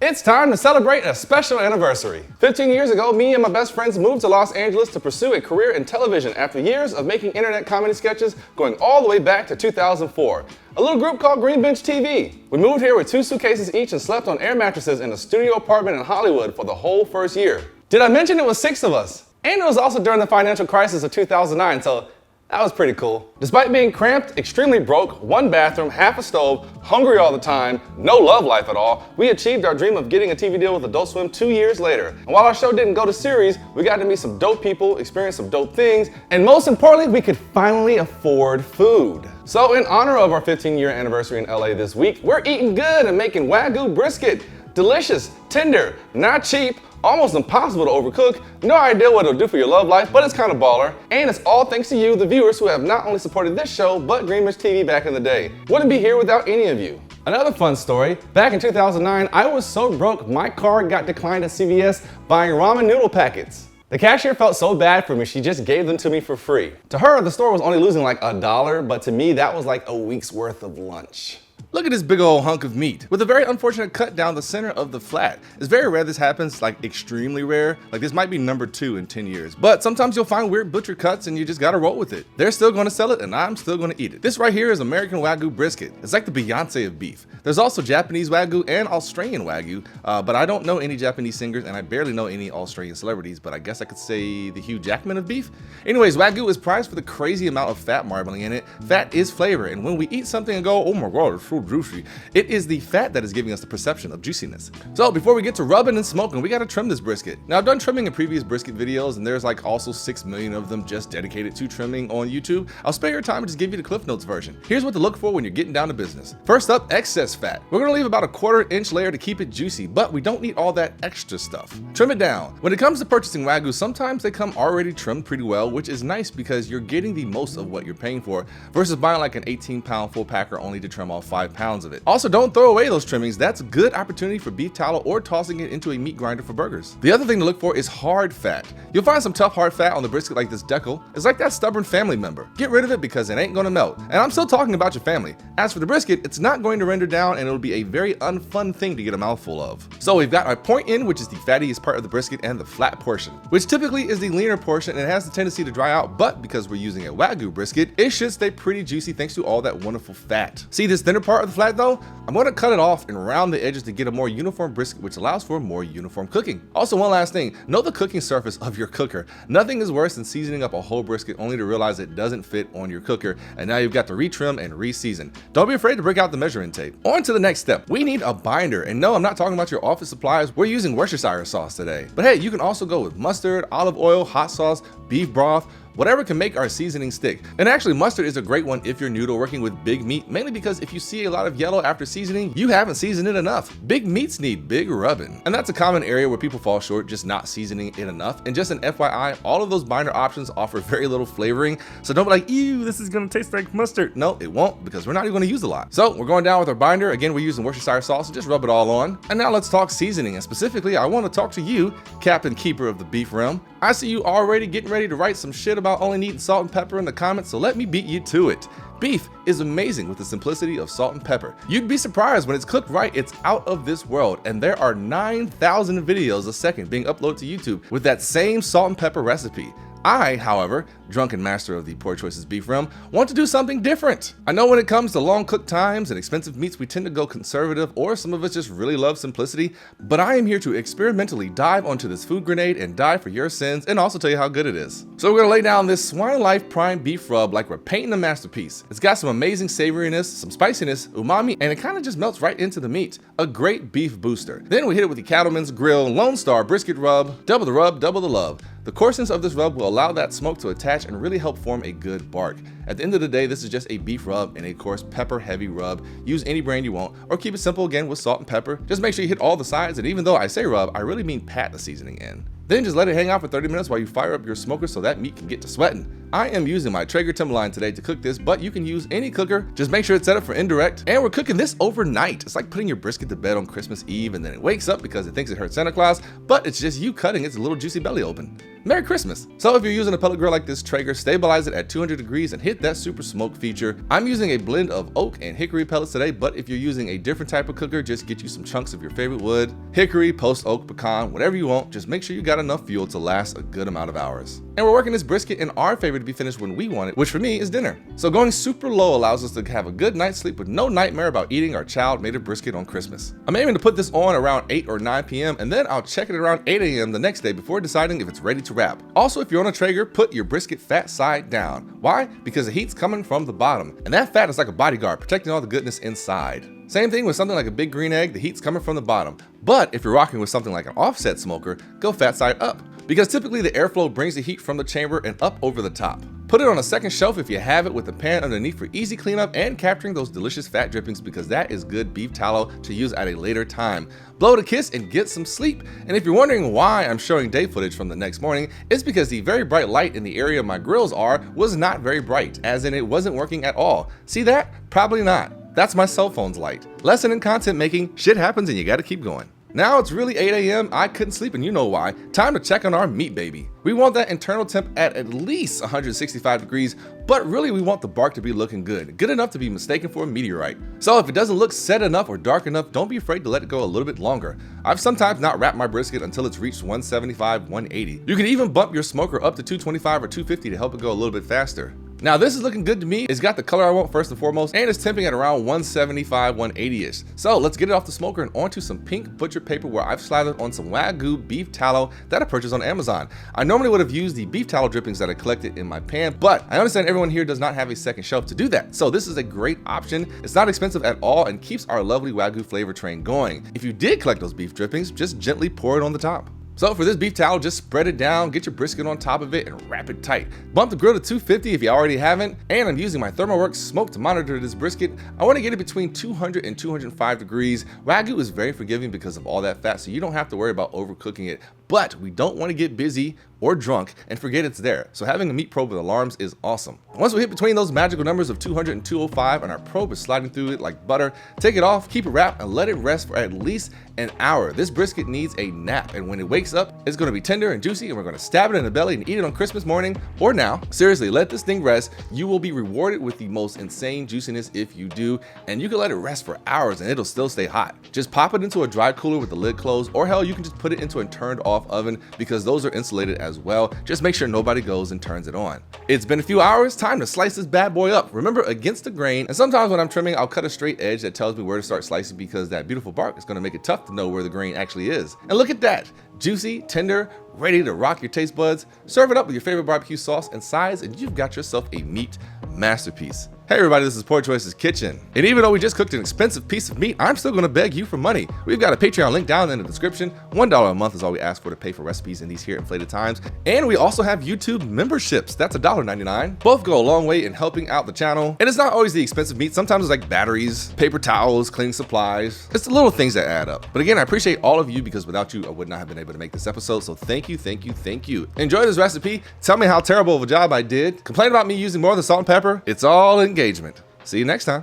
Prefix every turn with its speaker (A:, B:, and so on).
A: It's time to celebrate a special anniversary. 15 years ago, me and my best friends moved to Los Angeles to pursue a career in television after years of making internet comedy sketches going all the way back to 2004. A little group called Green Bench TV. We moved here with 2 suitcases each and slept on air mattresses in a studio apartment in Hollywood for the whole first year. Did I mention it was 6 of us? And it was also during the financial crisis of 2009, so that was pretty cool. Despite being cramped, extremely broke, 1 bathroom, half a stove, hungry all the time, no love life at all, we achieved our dream of getting a TV deal with Adult Swim 2 years later. And while our show didn't go to series, we got to meet some dope people, experience some dope things, and most importantly, we could finally afford food. So in honor of our 15-year anniversary in LA this week, we're eating good and making Wagyu Brisket. Delicious, tender, not cheap, almost impossible to overcook, no idea what it'll do for your love life, but it's kind of baller. And it's all thanks to you, the viewers, who have not only supported this show, but Green Bench TV back in the day. Wouldn't be here without any of you. Another fun story, back in 2009, I was so broke, my card got declined at CVS buying ramen noodle packets. The cashier felt so bad for me, she just gave them to me for free. To her, the store was only losing like $1, but to me, that was like a week's worth of lunch.
B: Look at this big old hunk of meat with a very unfortunate cut down the center of the flat. It's very rare this happens, like extremely rare. Like this might be number 2 in 10 years. But sometimes you'll find weird butcher cuts and you just gotta roll with it. They're still gonna sell it and I'm still gonna eat it. This right here is American Wagyu Brisket. It's like the Beyonce of beef. There's also Japanese Wagyu and Australian Wagyu, but I don't know any Japanese singers and I barely know any Australian celebrities, but I guess I could say the Hugh Jackman of beef. Anyways, Wagyu is prized for the crazy amount of fat marbling in it. Fat is flavor, and when we eat something and go, oh my god, it's so juicy, it is the fat that is giving us the perception of juiciness. So before we get to rubbing and smoking, we gotta trim this brisket. Now I've done trimming in previous brisket videos and there's like also 6 million of them just dedicated to trimming on YouTube. I'll spare your time and just give you the Cliff Notes version. Here's what to look for when you're getting down to business. First up, excess fat. We're gonna leave about a 1/4 inch layer to keep it juicy, but we don't need all that extra stuff. Trim it down. When it comes to purchasing Wagyu, sometimes they come already trimmed pretty well, which is nice because you're getting the most of what you're paying for versus buying like an 18-pound full packer only to trim off 5 pounds of it. Also, don't throw away those trimmings. That's a good opportunity for beef tallow or tossing it into a meat grinder for burgers. The other thing to look for is hard fat. You'll find some tough hard fat on the brisket like this decal. It's like that stubborn family member. Get rid of it because it ain't gonna melt. And I'm still talking about your family. As for the brisket, it's not going to render down and it'll be a very unfun thing to get a mouthful of. So we've got our point end, which is the fattiest part of the brisket, and the flat portion, which typically is the leaner portion and has the tendency to dry out, but because we're using a Wagyu brisket, it should stay pretty juicy thanks to all that wonderful fat. See this thinner part of the flat though? I'm gonna cut it off and round the edges to get a more uniform brisket, which allows for more uniform cooking. Also, one last thing, know the cooking surface of your cooker. Nothing is worse than seasoning up a whole brisket only to realize it doesn't fit on your cooker, and now you've got to retrim and re-season. Don't be afraid to break out the measuring tape. On to the next step. We need a binder, and no, I'm not talking about your office supplies. We're using Worcestershire sauce today. But hey, you can also go with mustard, olive oil, hot sauce, beef broth, whatever can make our seasoning stick. And actually, mustard is a great one if you're new to working with big meat, mainly because if you see a lot of yellow after seasoning, you haven't seasoned it enough. Big meats need big rubbing. And that's a common area where people fall short, just not seasoning it enough. And just an FYI, all of those binder options offer very little flavoring, so don't be like, ew, this is gonna taste like mustard. No, it won't, because we're not even gonna use a lot. So we're going down with our binder. Again, we're using Worcestershire sauce, so just rub it all on. And now let's talk seasoning, and specifically, I wanna talk to you, Captain Keeper of the Beef Realm. I see you already getting ready to write some shit about only needing salt and pepper in the comments, so let me beat you to it. Beef is amazing with the simplicity of salt and pepper. You'd be surprised when it's cooked right, it's out of this world, and there are 9,000 videos a second being uploaded to YouTube with that same salt and pepper recipe. I, however, drunken master of the Poor Choices Beef Realm, want to do something different. I know when it comes to long cook times and expensive meats, we tend to go conservative, or some of us just really love simplicity, but I am here to experimentally dive onto this food grenade and die for your sins and also tell you how good it is. So we're gonna lay down this Swine Life Prime Beef Rub like we're painting a masterpiece. It's got some amazing savoriness, some spiciness, umami, and it kind of just melts right into the meat. A great beef booster. Then we hit it with the Cattleman's Grill Lone Star Brisket Rub. Double the rub, double the love. The coarseness of this rub will allow that smoke to attach and really help form a good bark. At the end of the day, this is just a beef rub and a coarse pepper heavy rub. Use any brand you want, or keep it simple again with salt and pepper. Just make sure you hit all the sides, and even though I say rub, I really mean pat the seasoning in. Then just let it hang out for 30 minutes while you fire up your smoker so that meat can get to sweating. I am using my Traeger Timberline today to cook this, but you can use any cooker. Just make sure it's set up for indirect. And we're cooking this overnight. It's like putting your brisket to bed on Christmas Eve and then it wakes up because it thinks it hurt Santa Claus, but it's just you cutting its little juicy belly open. Merry Christmas. So if you're using a pellet grill like this Traeger, stabilize it at 200 degrees and hit that super smoke feature. I'm using a blend of oak and hickory pellets today, but if you're using a different type of cooker, just get you some chunks of your favorite wood, hickory, post oak, pecan, whatever you want. Just make sure you got enough fuel to last a good amount of hours. And we're working this brisket in our favor to be finished when we want it, which for me is dinner. So going super low allows us to have a good night's sleep with no nightmare about eating our child-made brisket on Christmas. I'm aiming to put this on around 8 or 9 p.m. and then I'll check it around 8 a.m. the next day before deciding if it's ready to wrap. Also, if you're on a Traeger, put your brisket fat side down. Why? Because the heat's coming from the bottom, and that fat is like a bodyguard protecting all the goodness inside. Same thing with something like a big green egg, the heat's coming from the bottom. But if you're rocking with something like an offset smoker, go fat side up, because typically the airflow brings the heat from the chamber and up over the top. Put it on a second shelf if you have it with the pan underneath for easy cleanup and capturing those delicious fat drippings, because that is good beef tallow to use at a later time. Blow it a kiss and get some sleep. And if you're wondering why I'm showing day footage from the next morning, it's because the very bright light in the area my grills are was not very bright, as in it wasn't working at all. See that? Probably not. That's my cell phone's light. Lesson in content making, shit happens and you gotta keep going. Now it's really 8 a.m. I couldn't sleep and you know why. Time to check on our meat baby. We want that internal temp at least 165 degrees, but really we want the bark to be looking good enough to be mistaken for a meteorite. So if it doesn't look set enough or dark enough, don't be afraid to let it go a little bit longer. I've sometimes not wrapped my brisket until it's reached 175, 180. You can even bump your smoker up to 225 or 250 to help it go a little bit faster. Now this is looking good to me. It's got the color I want first and foremost, and it's temping at around 175, 180-ish. So let's get it off the smoker and onto some pink butcher paper where I've slathered on some Wagyu beef tallow that I purchased on Amazon. I normally would have used the beef tallow drippings that I collected in my pan, but I understand everyone here does not have a second shelf to do that. So this is a great option. It's not expensive at all and keeps our lovely Wagyu flavor train going. If you did collect those beef drippings, just gently pour it on the top. So for this beef tallow, just spread it down, get your brisket on top of it, and wrap it tight. Bump the grill to 250 if you already haven't, and I'm using my ThermoWorks smoke to monitor this brisket. I want to get it between 200 and 205 degrees. Wagyu is very forgiving because of all that fat, so you don't have to worry about overcooking it. But we don't want to get busy or drunk and forget it's there. So having a meat probe with alarms is awesome. Once we hit between those magical numbers of 200 and 205 and our probe is sliding through it like butter, take it off, keep it wrapped, and let it rest for at least an hour. This brisket needs a nap, and when it wakes up, it's gonna be tender and juicy, and we're gonna stab it in the belly and eat it on Christmas morning or now. Seriously, let this thing rest. You will be rewarded with the most insane juiciness if you do, and you can let it rest for hours and it'll still stay hot. Just pop it into a dry cooler with the lid closed, or hell, you can just put it into a turned off oven because those are insulated as well. Just make sure nobody goes and turns it on. It's been a few hours, time to slice this bad boy up. Remember, against the grain, and sometimes when I'm trimming, I'll cut a straight edge that tells me where to start slicing because that beautiful bark is gonna make it tough to know where the grain actually is. And look at that, juicy, tender, ready to rock your taste buds. Serve it up with your favorite barbecue sauce and sides, and you've got yourself a meat masterpiece. Hey everybody, this is Poor Choices Kitchen. And even though we just cooked an expensive piece of meat, I'm still gonna beg you for money. We've got a Patreon link down in the description. $1 a month is all we ask for to pay for recipes in these here inflated times. And we also have YouTube memberships. That's $1.99. Both go a long way in helping out the channel. And it's not always the expensive meat. Sometimes it's like batteries, paper towels, cleaning supplies. It's the little things that add up. But again, I appreciate all of you because without you, I would not have been able to make this episode. So thank you, thank you, thank you. Enjoy this recipe. Tell me how terrible of a job I did. Complain about me using more than salt and pepper. It's all engagement. See you next time.